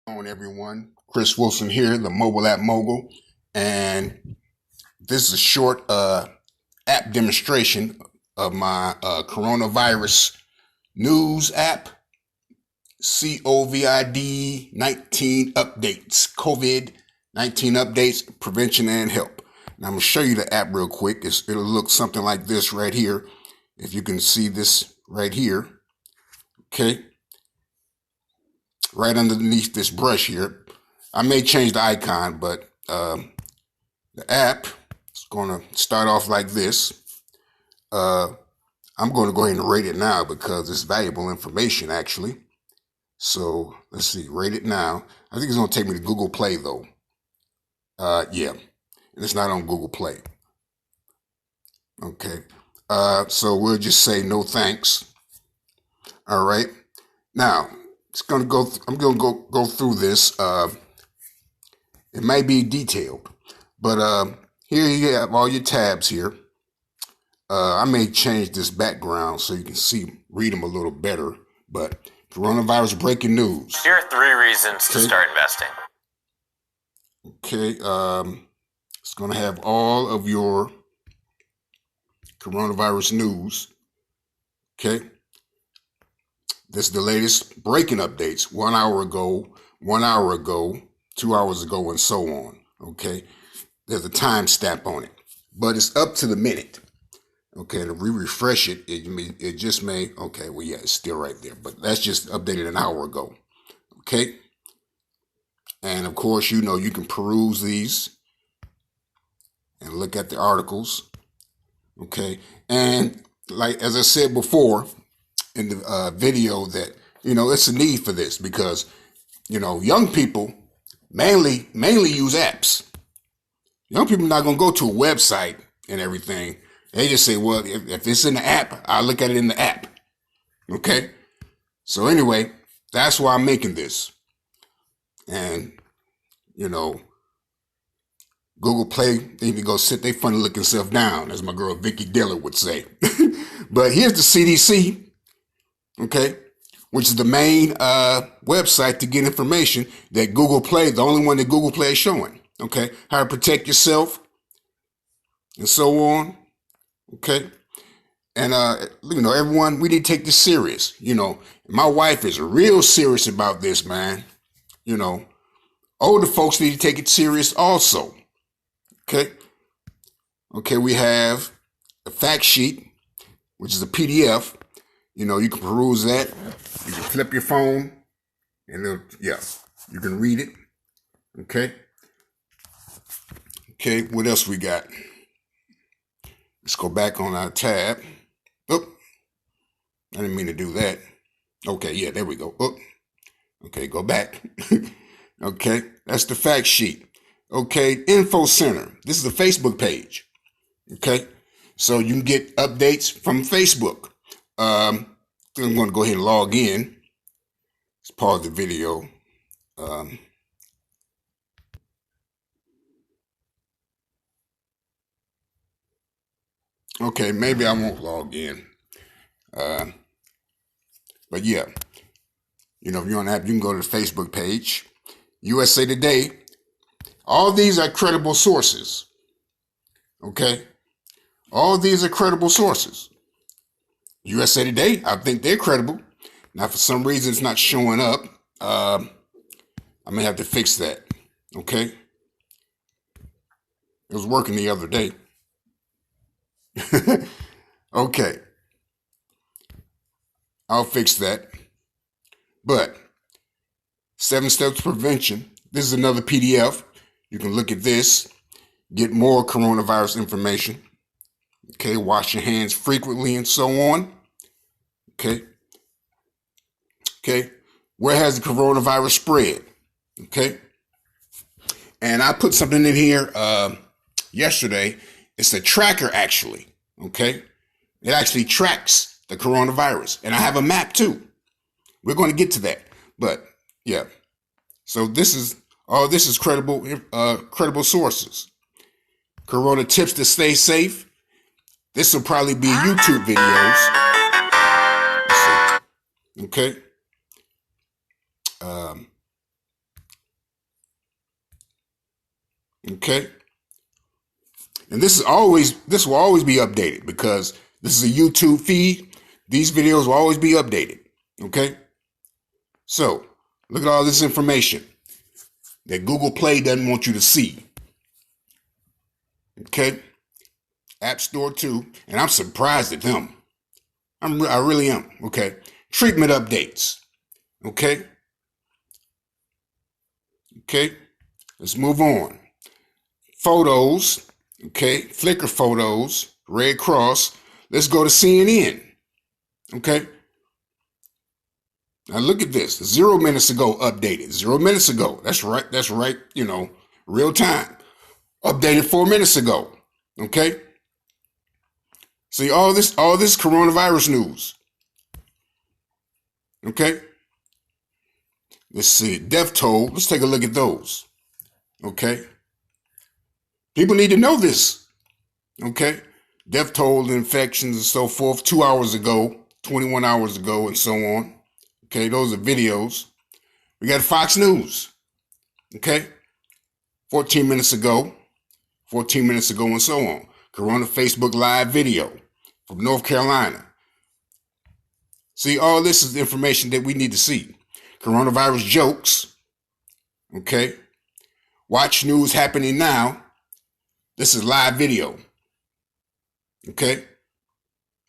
On everyone, Chris Wilson here, the mobile app Mogul, and this is a short app demonstration of my coronavirus news app, COVID-19 updates, COVID-19 updates, prevention and help. Now I'm gonna show you the app real quick. It'll look something like this right here. If you can see this right here, okay. Right underneath this brush here. I may change the icon, but the app is going to start off like this. I'm going to go ahead and rate it now because it's valuable information, actually. So let's see, rate it now. I think it's going to take me to Google Play, though. Yeah, and it's not on Google Play. Okay, so we'll just say no thanks. All right, now. I'm going to go through this. It may be detailed, but here you have all your tabs here. I may change this background so you can read them a little better. But coronavirus breaking news. Here are 3 reasons to start investing. Okay, it's going to have all of your coronavirus news. Okay. This is the latest breaking updates 1 hour ago, 1 hour ago, 2 hours ago, and so on. Okay. There's a time stamp on it, but it's up to the minute. Okay. And if we refresh it, it just may. Okay. Well, yeah, it's still right there, but that's just updated an hour ago. Okay. And of course, you can peruse these and look at the articles. Okay. And like, as I said before, in the video that, it's a need for this because, young people mainly use apps. Young people are not going to go to a website and everything. They just say, well, if it's in the app, I'll look at it in the app. Okay. So anyway, that's why I'm making this. And, Google Play, they need to go sit their funny looking self down, as my girl Vicky Diller would say. But here's the CDC. Okay, which is the main website to get information that Google Play, the only one that Google Play is showing. Okay, how to protect yourself and so on. Okay, and everyone, we need to take this serious. My wife is real serious about this, man. Older folks need to take it serious also. Okay, we have a fact sheet, which is a PDF. You can peruse that. You can flip your phone and you can read it. Okay. Okay, what else we got? Let's go back on our tab. Oop. I didn't mean to do that. Okay, yeah, there we go. Oop. Okay, go back. Okay, that's the fact sheet. Okay, info center. This is the Facebook page. Okay, so you can get updates from Facebook. I'm going to go ahead and log in. Let's pause the video. Okay, maybe I won't log in. But yeah, if you're on the app, you can go to the Facebook page. USA Today. All these are credible sources. Okay? All these are credible sources. USA Today, I think they're credible. Now, for some reason, it's not showing up. I may have to fix that. Okay? It was working the other day. Okay. I'll fix that. But 7 steps to prevention. This is another PDF. You can look at this, get more coronavirus information. Okay, wash your hands frequently and so on. Okay. Okay. Where has the coronavirus spread? Okay. And I put something in here yesterday. It's a tracker, actually. Okay. It actually tracks the coronavirus. And I have a map too. We're going to get to that. But yeah. So this is credible sources. Corona tips to stay safe. This will probably be YouTube videos. Okay. Okay. And this will always be updated because this is a YouTube feed. These videos will always be updated. Okay. So look at all this information that Google Play doesn't want you to see. Okay. App Store too. And I'm surprised at them. I really am. Okay. Treatment updates. Okay. Okay. Let's move on. Photos. Okay. Flickr photos. Red Cross. Let's go to CNN. Okay. Now look at this. 0 minutes ago updated. 0 minutes ago. That's right. That's right. You know, real time. Updated 4 minutes ago. Okay. See all this coronavirus news. Okay. Let's see. Death toll. Let's take a look at those. Okay. People need to know this. Okay. Death toll, infections, and so forth. 2 hours ago, 21 hours ago, and so on. Okay. Those are videos. We got Fox News. Okay. 14 minutes ago, and so on. Corona Facebook Live video from North Carolina. See, all this is information that we need to see. Coronavirus jokes. Okay. Watch news happening now. This is live video. Okay.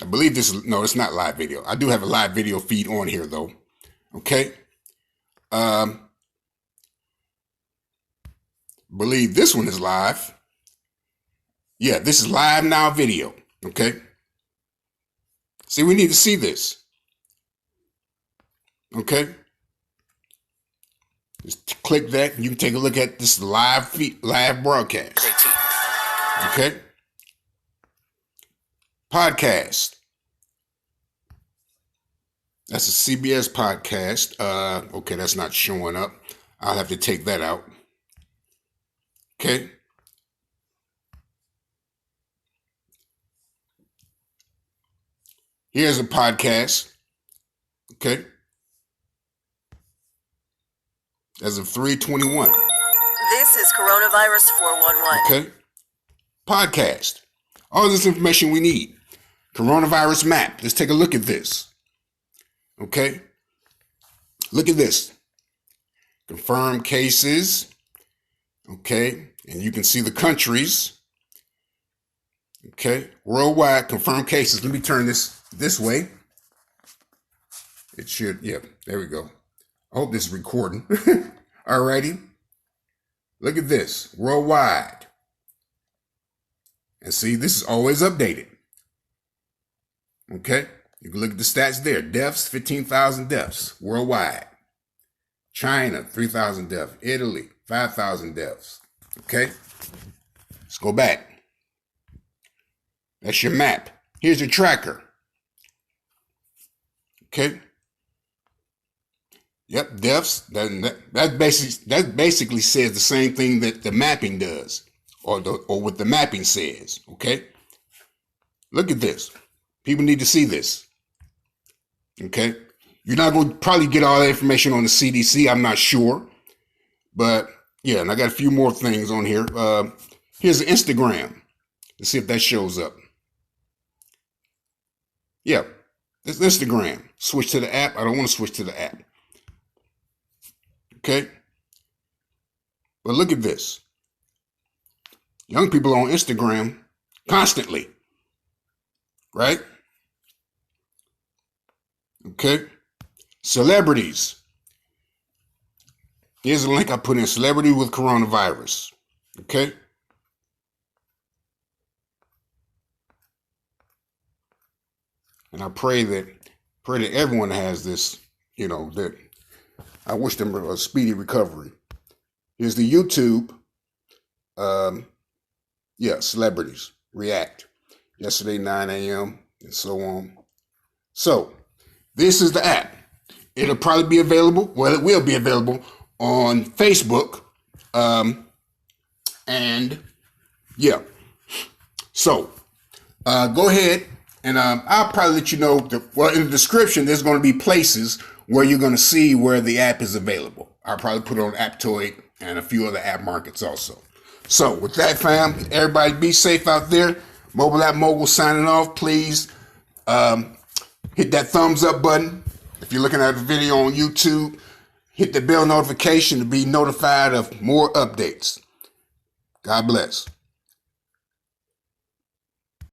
I believe this is, no, it's not live video. I do have a live video feed on here though. Okay. Believe this one is live. Yeah, this is live now video. Okay. See, we need to see this. Okay. Just click that and you can take a look at this live broadcast. Okay. Podcast. That's a CBS podcast. Okay, that's not showing up. I'll have to take that out. Okay. Here's a podcast. Okay. As of 3/21. This is Coronavirus 411. Okay. Podcast. All this information we need. Coronavirus map. Let's take a look at this. Okay. Look at this. Confirmed cases. Okay. And you can see the countries. Okay. Worldwide confirmed cases. Let me turn this way. It should. Yeah. There we go. I hope this is recording. Alrighty. Look at this. Worldwide. And see, this is always updated. Okay. You can look at the stats there. Deaths, 15,000 deaths worldwide. China, 3,000 deaths. Italy, 5,000 deaths. Okay. Let's go back. That's your map. Here's your tracker. Okay. Yep, deaths. That basically says the same thing that the mapping does, or what the mapping says. Okay. Look at this. People need to see this. Okay. You're not going to probably get all that information on the CDC. I'm not sure, but yeah. And I got a few more things on here. Here's an Instagram. Let's see if that shows up. Yeah, it's Instagram. Switch to the app. I don't want to switch to the app. Okay. But look at this. Young people on Instagram constantly. Right? Okay. Celebrities. Here's a link I put in. Celebrity with coronavirus. Okay. And I pray that everyone has this, that I wish them a speedy recovery. Here's the YouTube. Celebrities react. Yesterday, 9 a.m. and so on. So this is the app. It'll probably be available. Well, it will be available on Facebook. So go ahead and I'll probably let you know. In the description, there's going to be places where you're going to see where the app is available. I'll probably put it on Aptoid and a few other app markets also. So with that, fam, everybody be safe out there. Mobile App Mogul signing off. Please hit that thumbs up button. If you're looking at the video on YouTube, hit the bell notification to be notified of more updates. God bless.